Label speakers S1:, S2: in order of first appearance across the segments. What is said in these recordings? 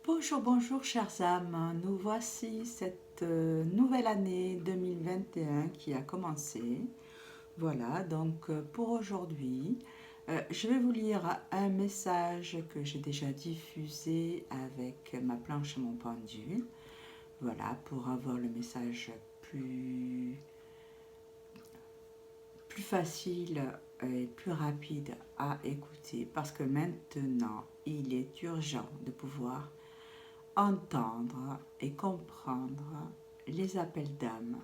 S1: Bonjour, bonjour chères âmes, nous voici cette nouvelle année 2021 qui a commencé. Voilà, donc pour aujourd'hui, je vais vous lire un message que j'ai déjà diffusé avec ma planche et mon pendule. Voilà, pour avoir le message plus facile et plus rapide à écouter parce que maintenant, il est urgent de pouvoir entendre et comprendre les appels d'âme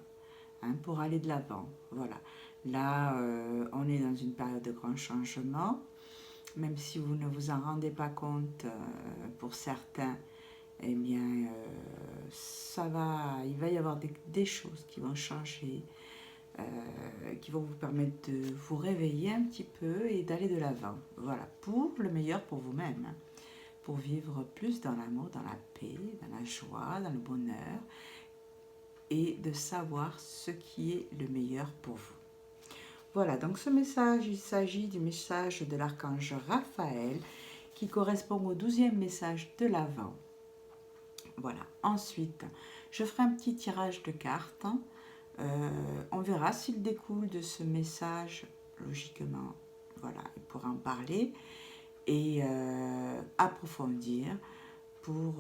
S1: pour aller de l'avant. Voilà. Là, on est dans une période de grand changement, même si vous ne vous en rendez pas compte pour certains, eh bien, il va y avoir des choses qui vont changer, qui vont vous permettre de vous réveiller un petit peu et d'aller de l'avant. Voilà, pour le meilleur pour vous-même, pour vivre plus dans l'amour, dans la paix, dans la joie, dans le bonheur et de savoir ce qui est le meilleur pour vous. Voilà, donc ce message, il s'agit du message de l'archange Raphaël qui correspond au 12e message de l'Avent. Voilà, ensuite, je ferai un petit tirage de cartes. On verra s'il découle de ce message, logiquement, voilà, il pourra en parler et approfondir pour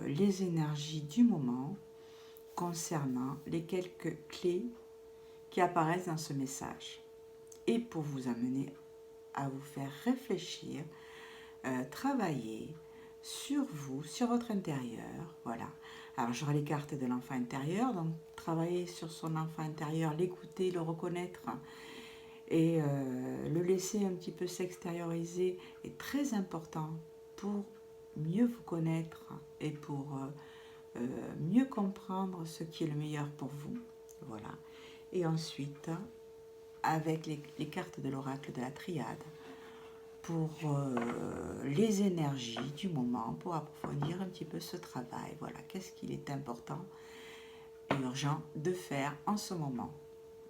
S1: les énergies du moment concernant les quelques clés qui apparaissent dans ce message et pour vous amener à vous faire réfléchir, travailler sur vous, sur votre intérieur. Voilà. Alors j'aurai les cartes de l'enfant intérieur, donc travailler sur son enfant intérieur, l'écouter, le reconnaître et le laisser un petit peu s'extérioriser est très important pour mieux vous connaître et pour mieux comprendre ce qui est le meilleur pour vous. Voilà. Et ensuite, avec les cartes de l'oracle de la triade, pour les énergies du moment, pour approfondir un petit peu ce travail. Voilà, qu'est-ce qu'il est important et urgent de faire en ce moment.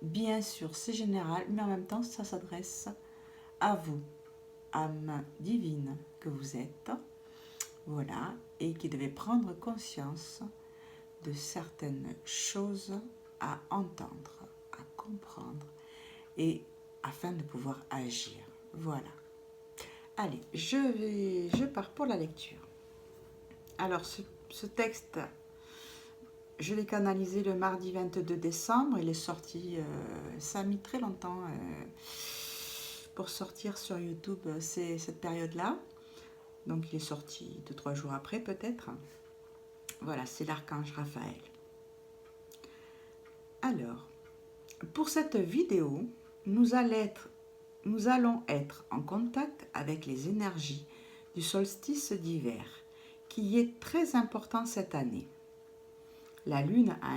S1: Bien sûr, c'est général, mais en même temps, ça s'adresse à vous, âme divine que vous êtes, voilà, et qui devez prendre conscience de certaines choses à entendre, à comprendre, et afin de pouvoir agir. Voilà. Allez, je pars pour la lecture. Alors, ce texte, je l'ai canalisé le mardi 22 décembre. Il est sorti, ça a mis très longtemps pour sortir sur YouTube, c'est cette période-là. Donc, il est sorti 2-3 jours après, peut-être. Voilà, c'est l'archange Raphaël. Alors, pour cette vidéo, nous allons être en contact avec les énergies du solstice d'hiver, qui est très important cette année. La Lune a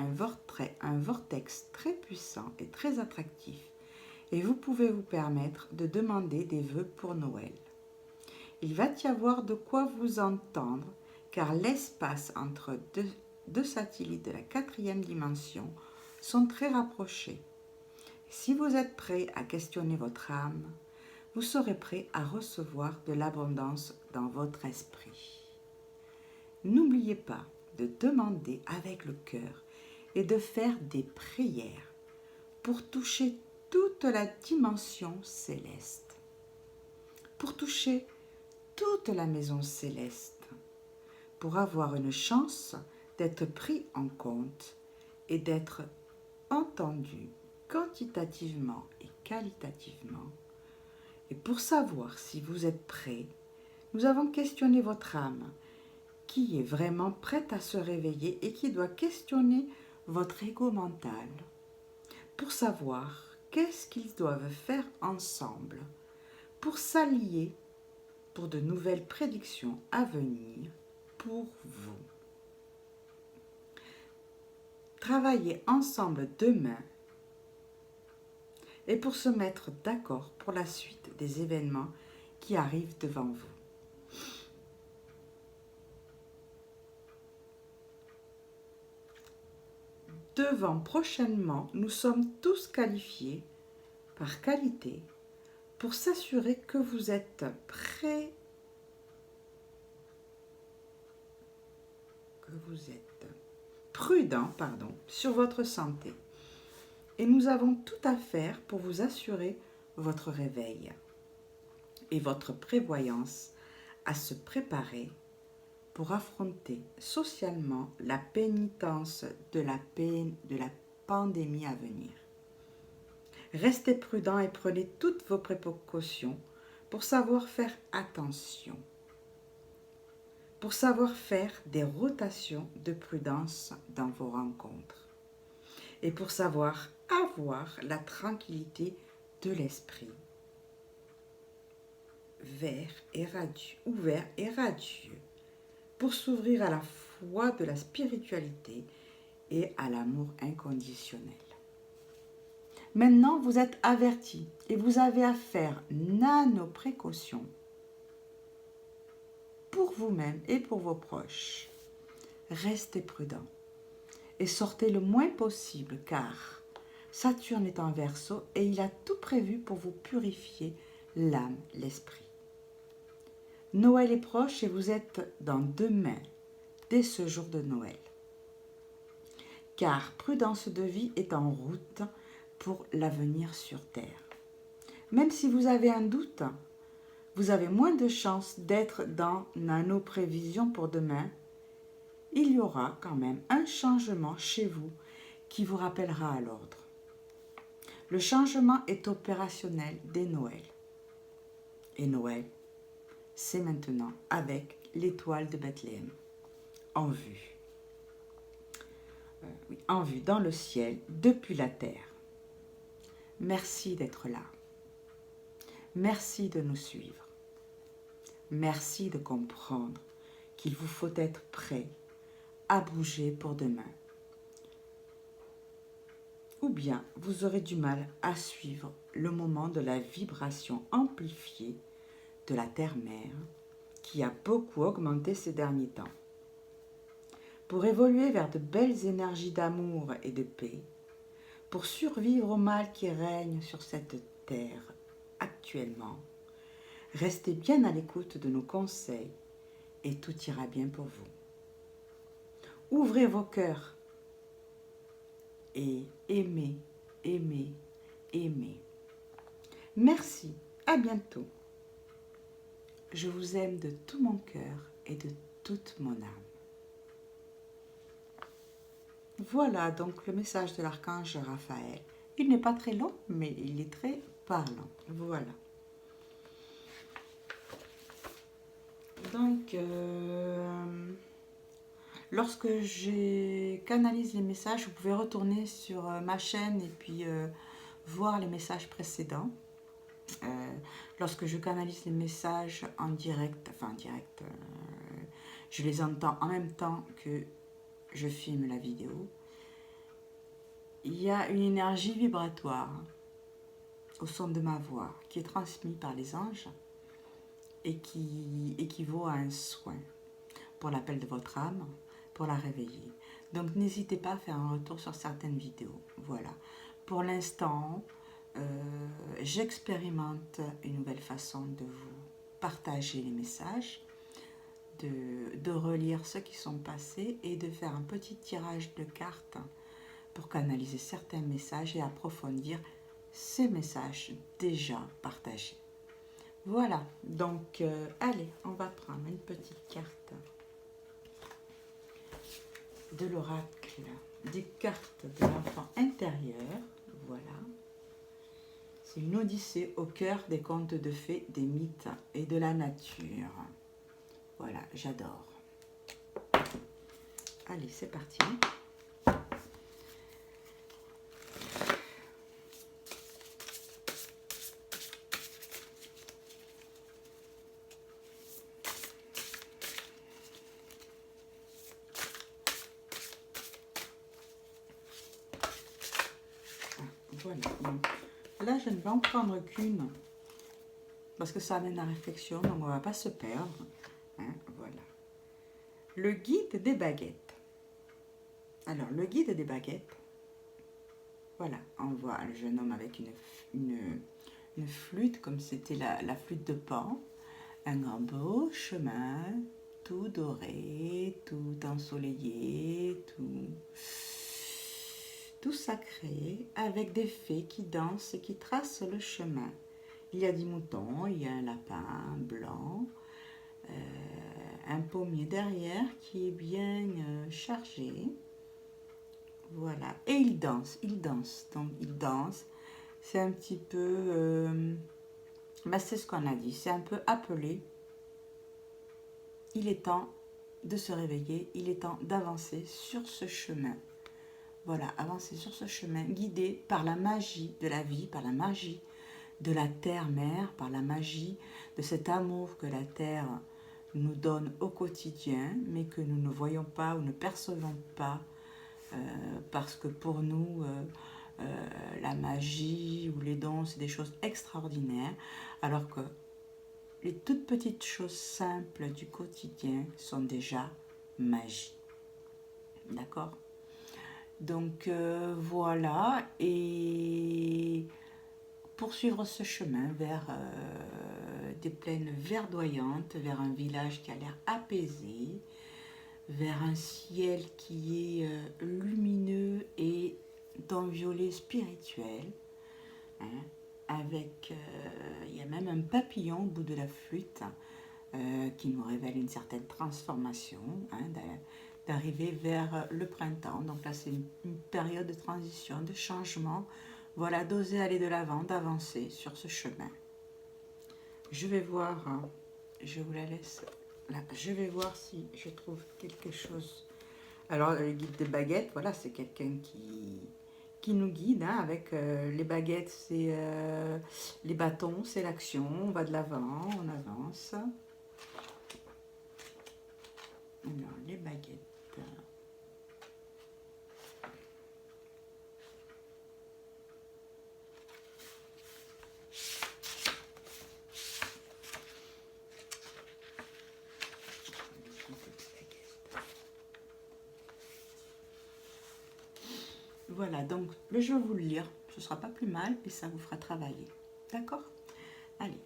S1: un vortex très puissant et très attractif, et vous pouvez vous permettre de demander des vœux pour Noël. Il va y avoir de quoi vous entendre, car l'espace entre deux satellites de la 4e dimension sont très rapprochés. Si vous êtes prêt à questionner votre âme, vous serez prêt à recevoir de l'abondance dans votre esprit. N'oubliez pas de demander avec le cœur et de faire des prières pour toucher toute la dimension céleste, pour toucher toute la maison céleste, pour avoir une chance d'être pris en compte et d'être entendu quantitativement et qualitativement. Et pour savoir si vous êtes prêt, nous avons questionné votre âme, qui est vraiment prête à se réveiller et qui doit questionner votre ego mental pour savoir qu'est-ce qu'ils doivent faire ensemble pour s'allier pour de nouvelles prédictions à venir pour vous. Travailler ensemble demain et pour se mettre d'accord pour la suite des événements qui arrivent devant vous. Devant prochainement, nous sommes tous qualifiés par qualité pour s'assurer que vous êtes prêts que vous êtes prudent, pardon, sur votre santé. Et nous avons tout à faire pour vous assurer votre réveil et votre prévoyance à se préparer pour affronter socialement la pénitence de la pandémie à venir. Restez prudent et prenez toutes vos précautions pour savoir faire attention, pour savoir faire des rotations de prudence dans vos rencontres et pour savoir avoir la tranquillité de l'esprit ouvert et radieux pour s'ouvrir à la foi de la spiritualité et à l'amour inconditionnel. Maintenant, vous êtes avertis et vous avez à faire nano-précautions pour vous-même et pour vos proches. Restez prudents et sortez le moins possible car Saturne est en Verseau et il a tout prévu pour vous purifier l'âme, l'esprit. Noël est proche et vous êtes dans 2 mains dès ce jour de Noël. Car prudence de vie est en route pour l'avenir sur Terre. Même si vous avez un doute, vous avez moins de chances d'être dans nos prévisions pour demain. Il y aura quand même un changement chez vous qui vous rappellera à l'ordre. Le changement est opérationnel dès Noël. Et Noël, c'est maintenant avec l'étoile de Bethléem en vue. En vue dans le ciel depuis la terre. Merci d'être là. Merci de nous suivre. Merci de comprendre qu'il vous faut être prêt à bouger pour demain. Ou bien vous aurez du mal à suivre le moment de la vibration amplifiée de la terre-mère qui a beaucoup augmenté ces derniers temps. Pour évoluer vers de belles énergies d'amour et de paix, pour survivre au mal qui règne sur cette terre actuellement, restez bien à l'écoute de nos conseils et tout ira bien pour vous. Ouvrez vos cœurs et aimez, aimez, aimez. Merci, à bientôt. Je vous aime de tout mon cœur et de toute mon âme. Voilà donc le message de l'archange Raphaël. Il n'est pas très long, mais il est très parlant. Voilà. Donc, lorsque je canalise les messages, vous pouvez retourner sur ma chaîne et puis voir les messages précédents. Lorsque je canalise les messages en direct, je les entends en même temps que je filme la vidéo. Il y a une énergie vibratoire au son de ma voix qui est transmise par les anges et qui équivaut à un soin pour l'appel de votre âme, pour la réveiller. Donc n'hésitez pas à faire un retour sur certaines vidéos. Voilà. Pour l'instant, j'expérimente une nouvelle façon de vous partager les messages, de relire ceux qui sont passés et de faire un petit tirage de cartes pour canaliser certains messages et approfondir ces messages déjà partagés. Voilà, donc allez, on va prendre une petite carte de l'oracle, des cartes de l'enfant intérieur. Voilà. C'est une odyssée au cœur des contes de fées, des mythes et de la nature. Voilà, j'adore. Allez, c'est parti. Voilà. Donc, là, je ne vais en prendre qu'une parce que ça amène à réflexion, donc on ne va pas se perdre. Hein, voilà. Le guide des baguettes. Alors, le guide des baguettes, voilà, on voit le jeune homme avec une flûte, comme c'était la flûte de Pan, un grand beau chemin, tout doré, tout ensoleillé, tout sacré, avec des fées qui dansent et qui tracent le chemin. Il y a des moutons, il y a un lapin blanc, un pommier derrière qui est bien chargé. Voilà, et il danse, donc il danse. C'est un petit peu, c'est ce qu'on a dit, c'est un peu appelé. Il est temps de se réveiller, il est temps d'avancer sur ce chemin. Voilà, avancer sur ce chemin, guidé par la magie de la vie, par la magie de la terre-mère, par la magie de cet amour que la terre nous donne au quotidien, mais que nous ne voyons pas ou ne percevons pas, parce que pour nous, la magie ou les dons, c'est des choses extraordinaires, alors que les toutes petites choses simples du quotidien sont déjà magie. D'accord? Donc voilà, et poursuivre ce chemin vers des plaines verdoyantes, vers un village qui a l'air apaisé, vers un ciel qui est lumineux et d'un violet spirituel, hein, avec, il y a même un papillon au bout de la flûte qui nous révèle une certaine transformation, hein, d'arriver vers le printemps. Donc là, c'est une période de transition, de changement. Voilà, d'oser aller de l'avant, d'avancer sur ce chemin. Je vais voir, je vous la laisse là, je vais voir si je trouve quelque chose. Alors, le guide des baguettes, voilà, c'est quelqu'un qui nous guide, hein, avec les baguettes, c'est les bâtons, c'est l'action, on va de l'avant, on avance. Alors, les baguettes. Voilà, donc je vais vous le lire, ce ne sera pas plus mal et ça vous fera travailler. D'accord? Allez,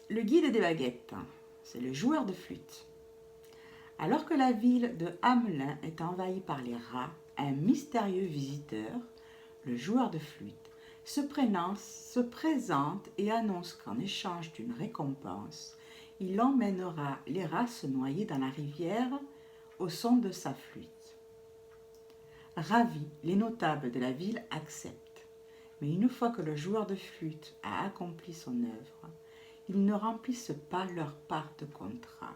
S1: le guide des baguettes, c'est le joueur de flûte. Alors que la ville de Hamelin est envahie par les rats, un mystérieux visiteur, le joueur de flûte, se présente et annonce qu'en échange d'une récompense, il emmènera les rats se noyer dans la rivière au son de sa flûte. Ravis, les notables de la ville acceptent. Mais une fois que le joueur de flûte a accompli son œuvre, ils ne remplissent pas leur part de contrat.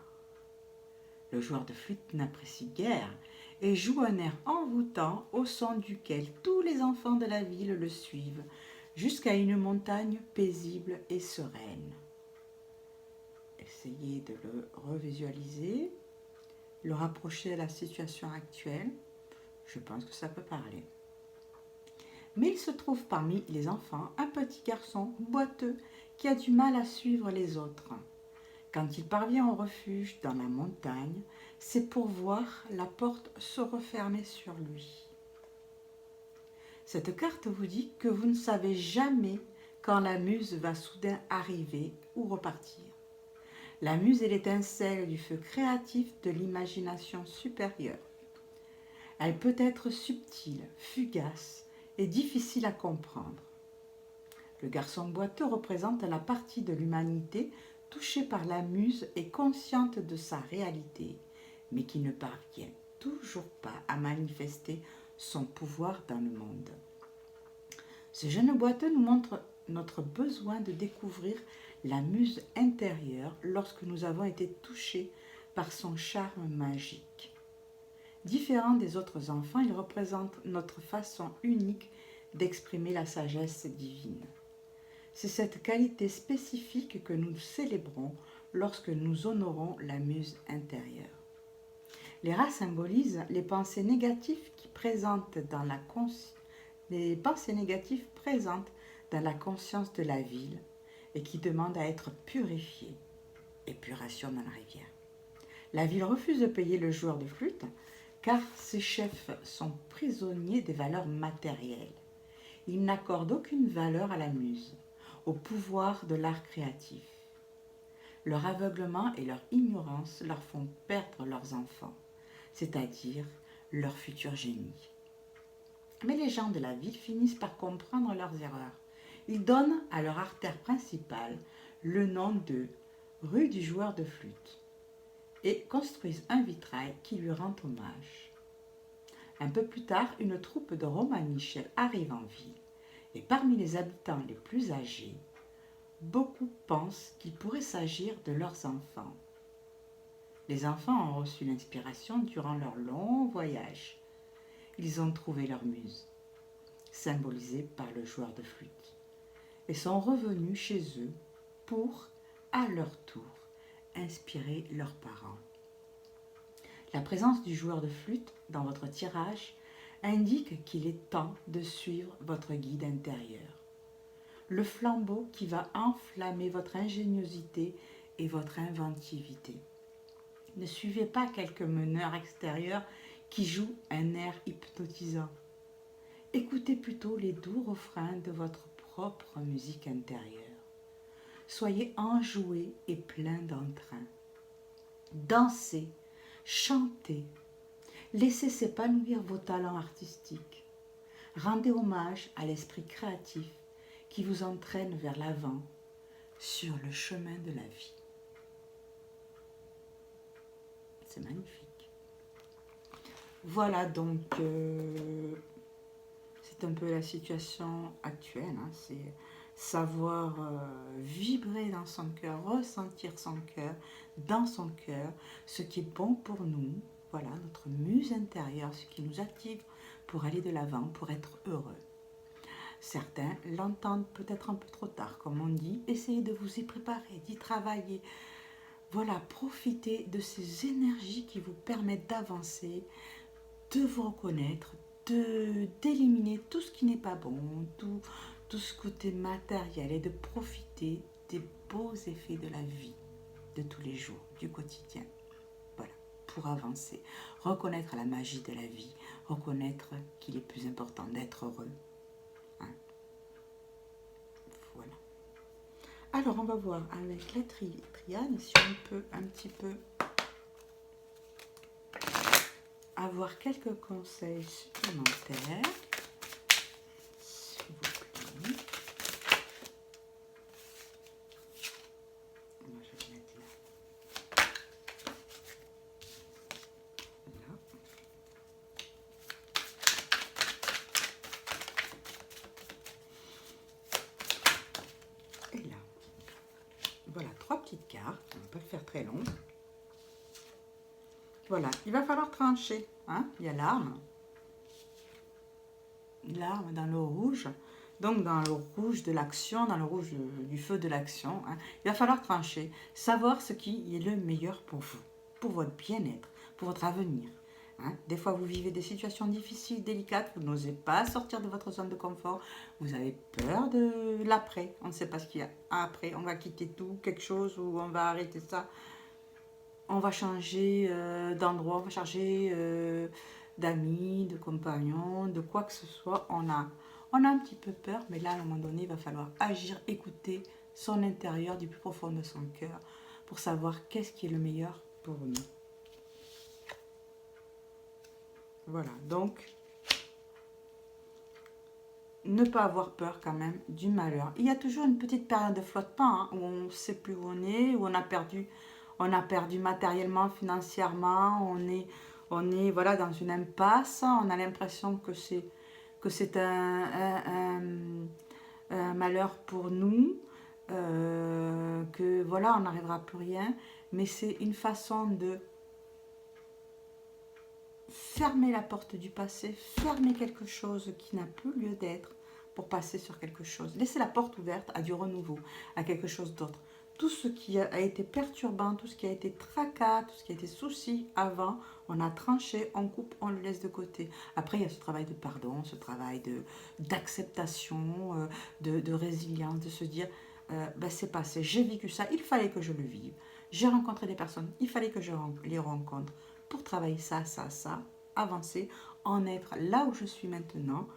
S1: Le joueur de flûte n'apprécie guère et joue un air envoûtant au son duquel tous les enfants de la ville le suivent jusqu'à une montagne paisible et sereine. Essayez de le revisualiser, le rapprocher de la situation actuelle. Je pense que ça peut parler. Mais il se trouve parmi les enfants un petit garçon boiteux qui a du mal à suivre les autres. Quand il parvient au refuge dans la montagne, c'est pour voir la porte se refermer sur lui. Cette carte vous dit que vous ne savez jamais quand la muse va soudain arriver ou repartir. La muse est l'étincelle du feu créatif de l'imagination supérieure. Elle peut être subtile, fugace et difficile à comprendre. Le garçon boiteux représente la partie de l'humanité touchée par la muse et consciente de sa réalité, mais qui ne parvient toujours pas à manifester son pouvoir dans le monde. Ce jeune boiteux nous montre notre besoin de découvrir la muse intérieure lorsque nous avons été touchés par son charme magique. Différent des autres enfants, il représente notre façon unique d'exprimer la sagesse divine. C'est cette qualité spécifique que nous célébrons lorsque nous honorons la muse intérieure. Les rats symbolisent les pensées négatives présentes dans la conscience de la ville et qui demandent à être purifiées. Épuration dans la rivière. La ville refuse de payer le joueur de flûte car ses chefs sont prisonniers des valeurs matérielles. Ils n'accordent aucune valeur à la muse, au pouvoir de l'art créatif. Leur aveuglement et leur ignorance leur font perdre leurs enfants, c'est-à-dire leurs futurs génies. Mais les gens de la ville finissent par comprendre leurs erreurs. Ils donnent à leur artère principale le nom de rue du joueur de flûte et construisent un vitrail qui lui rend hommage. Un peu plus tard, une troupe de Romaniches arrive en ville et parmi les habitants les plus âgés, beaucoup pensent qu'il pourrait s'agir de leurs enfants. Les enfants ont reçu l'inspiration durant leur long voyage. Ils ont trouvé leur muse, symbolisée par le joueur de flûte, et sont revenus chez eux pour, à leur tour, inspirer leurs parents. La présence du joueur de flûte dans votre tirage indique qu'il est temps de suivre votre guide intérieur. Le flambeau qui va enflammer votre ingéniosité et votre inventivité. Ne suivez pas quelques meneurs extérieurs qui jouent un air hypnotisant. Écoutez plutôt les doux refrains de votre propre musique intérieure. Soyez enjoués et pleins d'entrain. Dansez, chantez, laissez s'épanouir vos talents artistiques. Rendez hommage à l'esprit créatif qui vous entraîne vers l'avant sur le chemin de la vie. C'est magnifique. Voilà donc, c'est un peu la situation actuelle. Hein, c'est savoir vibrer dans son cœur, ressentir son cœur, dans son cœur, ce qui est bon pour nous. Voilà, notre muse intérieure, ce qui nous active pour aller de l'avant, pour être heureux. Certains l'entendent peut-être un peu trop tard, comme on dit. Essayez de vous y préparer, d'y travailler. Voilà, profitez de ces énergies qui vous permettent d'avancer, de vous reconnaître, d'éliminer tout ce qui n'est pas bon, tout ce côté matériel et de profiter des beaux effets de la vie, de tous les jours, du quotidien. Voilà, pour avancer. Reconnaître la magie de la vie, reconnaître qu'il est plus important d'être heureux. Voilà. Alors, on va voir avec la triade si on peut un petit peu avoir quelques conseils supplémentaires. S'il vous plaît. Moi, je vais mettre là. Là. Et là. Voilà, 3 petites cartes. On ne va pas le faire très long. Voilà, il va falloir trancher. Hein. Il y a l'arme. L'arme dans le rouge. Donc dans le rouge de l'action, dans le rouge du feu de l'action. Hein. Il va falloir trancher. Savoir ce qui est le meilleur pour vous. Pour votre bien-être. Pour votre avenir. Hein. Des fois, vous vivez des situations difficiles, délicates. Vous n'osez pas sortir de votre zone de confort. Vous avez peur de l'après. On ne sait pas ce qu'il y a après. On va quitter tout, quelque chose, ou on va arrêter ça. On va changer d'endroit, on va changer d'amis, de compagnons, de quoi que ce soit. On a un petit peu peur, mais là, à un moment donné, il va falloir agir, écouter son intérieur du plus profond de son cœur pour savoir qu'est-ce qui est le meilleur pour nous. Voilà, donc, ne pas avoir peur quand même du malheur. Il y a toujours une petite période de flottement hein, où on ne sait plus où on est, où on a perdu matériellement, financièrement, on est voilà, dans une impasse, on a l'impression que c'est un malheur pour nous, que voilà, on n'arrivera plus rien, mais c'est une façon de fermer la porte du passé, fermer quelque chose qui n'a plus lieu d'être pour passer sur quelque chose. Laisser la porte ouverte à du renouveau, à quelque chose d'autre. Tout ce qui a été perturbant, tout ce qui a été tracas, tout ce qui a été souci avant, on a tranché, on coupe, on le laisse de côté. Après, il y a ce travail de pardon, ce travail d'acceptation, de résilience, de se dire, ben, c'est passé, j'ai vécu ça, il fallait que je le vive. J'ai rencontré des personnes, il fallait que je les rencontre pour travailler ça, avancer, en être là où je suis maintenant,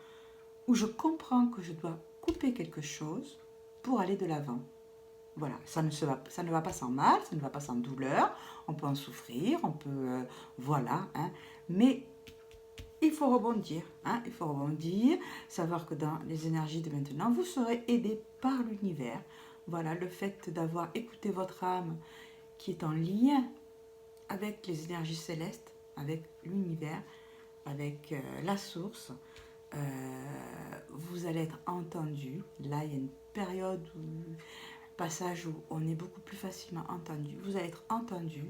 S1: où je comprends que je dois couper quelque chose pour aller de l'avant. Voilà, ça ne va pas sans mal, ça ne va pas sans douleur. On peut en souffrir, on peut... voilà, hein, mais il faut rebondir, hein, il faut rebondir, savoir que dans les énergies de maintenant, vous serez aidé par l'univers. Voilà, le fait d'avoir écouté votre âme qui est en lien avec les énergies célestes, avec l'univers, avec la source, vous allez être entendu. Là, il y a une période passage où on est beaucoup plus facilement entendu. Vous allez être entendu,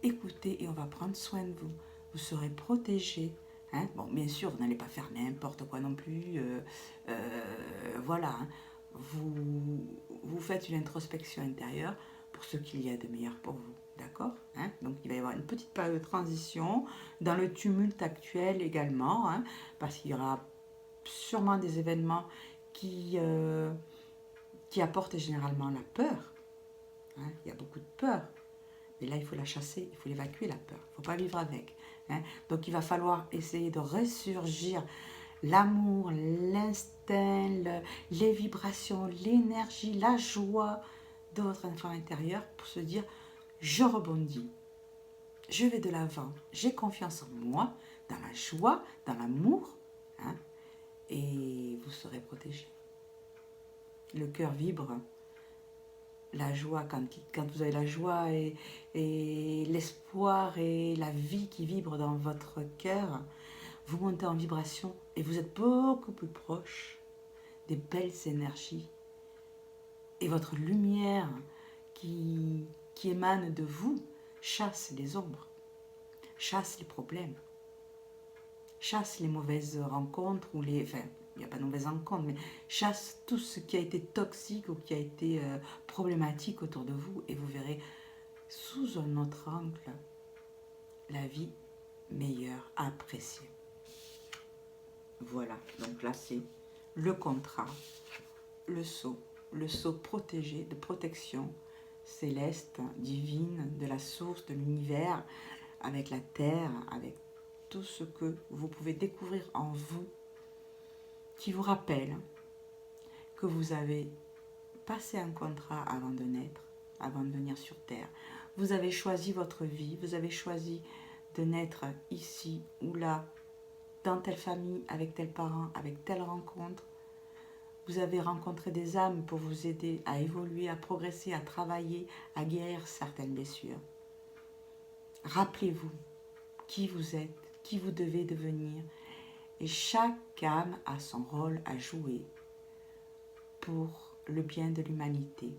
S1: écouté et on va prendre soin de vous. Vous serez protégé. Hein. Bon, bien sûr, vous n'allez pas faire n'importe quoi non plus. Voilà. Hein. Vous faites une introspection intérieure pour ce qu'il y a de meilleur pour vous. D'accord, hein. Donc, il va y avoir une petite période de transition dans le tumulte actuel également, hein, parce qu'il y aura sûrement des événements qui apportent généralement la peur. Hein. Il y a beaucoup de peur. Mais là, il faut la chasser, il faut l'évacuer, la peur. Il ne faut pas vivre avec. Hein. Donc, il va falloir essayer de ressurgir l'amour, l'instinct, les vibrations, l'énergie, la joie de votre enfant intérieur pour se dire, je rebondis, je vais de l'avant, j'ai confiance en moi, dans la joie, dans l'amour, hein, et vous serez protégé. Le cœur vibre, la joie, quand vous avez la joie et l'espoir et la vie qui vibre dans votre cœur, vous montez en vibration et vous êtes beaucoup plus proche des belles énergies. Et votre lumière qui émane de vous chasse les ombres, chasse les problèmes, chasse les mauvaises rencontres ou les... Enfin, il n'y a pas de mauvaises rencontres, mais chasse tout ce qui a été toxique ou qui a été problématique autour de vous et vous verrez sous un autre angle la vie meilleure, appréciée. Voilà, donc là c'est le contrat, le sceau protégé, de protection céleste, divine, de la source, de l'univers, avec la terre, avec tout ce que vous pouvez découvrir en vous, qui vous rappelle que vous avez passé un contrat avant de naître, avant de venir sur terre. Vous avez choisi votre vie, vous avez choisi de naître ici ou là, dans telle famille, avec tel parent, avec telle rencontre. Vous avez rencontré des âmes pour vous aider à évoluer, à progresser, à travailler, à guérir certaines blessures. Rappelez-vous qui vous êtes, qui vous devez devenir. Et chaque âme a son rôle à jouer pour le bien de l'humanité.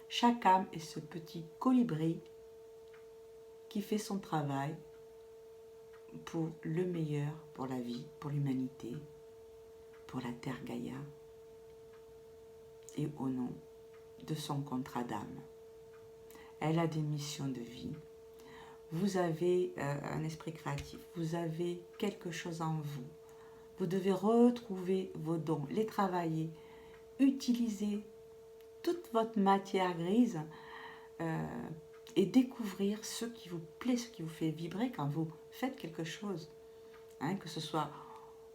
S1: Chaque âme est ce petit colibri qui fait son travail pour le meilleur, pour la vie, pour l'humanité, pour la terre Gaïa et au nom de son contrat d'âme. Elle a des missions de vie. Vous avez un esprit créatif, vous avez quelque chose en vous. Vous devez retrouver vos dons, les travailler, utiliser toute votre matière grise et découvrir ce qui vous plaît, ce qui vous fait vibrer quand vous faites quelque chose. Hein, que ce soit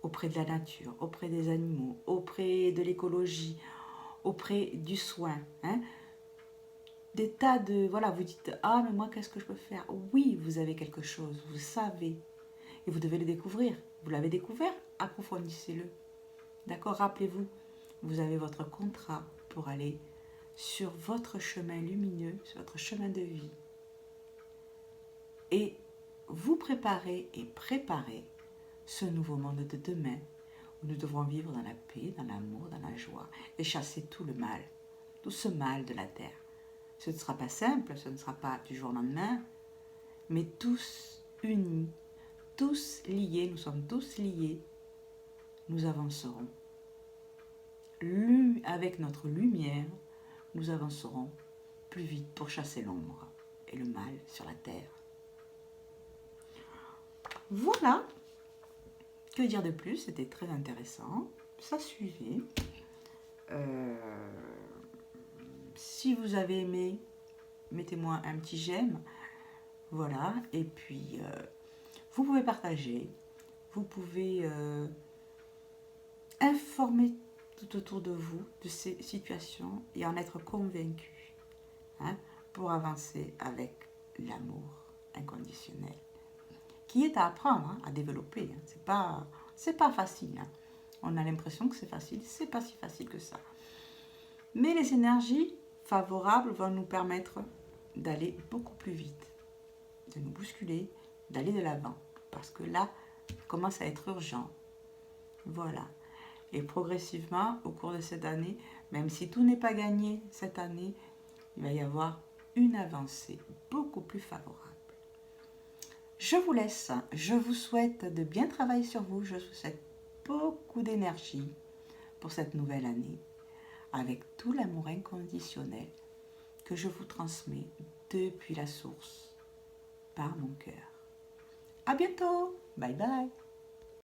S1: auprès de la nature, auprès des animaux, auprès de l'écologie, auprès du soin. Hein. Des tas de... Voilà, vous dites, ah, mais moi, qu'est-ce que je peux faire? Oui, vous avez quelque chose, vous savez. Et vous devez le découvrir. Vous l'avez découvert, approfondissez-le. D'accord? Rappelez-vous, vous avez votre contrat pour aller sur votre chemin lumineux, sur votre chemin de vie. Et vous préparez et préparez ce nouveau monde de demain où nous devrons vivre dans la paix, dans l'amour, dans la joie et chasser tout le mal, tout ce mal de la terre. Ce ne sera pas simple, ce ne sera pas du jour au lendemain, mais tous unis, tous liés, nous sommes tous liés, nous avancerons. Avec notre lumière, nous avancerons plus vite pour chasser l'ombre et le mal sur la terre. Voilà. Que dire de plus? C'était très intéressant. Ça suivait. Si vous avez aimé, mettez-moi un petit j'aime. Voilà. Et puis, vous pouvez partager. Vous pouvez informer tout autour de vous de ces situations et en être convaincu. hein, pour avancer avec l'amour inconditionnel, qui est à apprendre, hein, à développer. Hein. C'est pas facile. Hein. On a l'impression que c'est facile, c'est pas si facile que ça. Mais les énergies favorables vont nous permettre d'aller beaucoup plus vite, de nous bousculer, d'aller de l'avant, parce que là, il commence à être urgent. Voilà. Et progressivement, au cours de cette année, même si tout n'est pas gagné cette année, il va y avoir une avancée beaucoup plus favorable. Je vous laisse. Je vous souhaite de bien travailler sur vous. Je vous souhaite beaucoup d'énergie pour cette nouvelle année, avec tout l'amour inconditionnel que je vous transmets depuis la source, par mon cœur. À bientôt. Bye bye.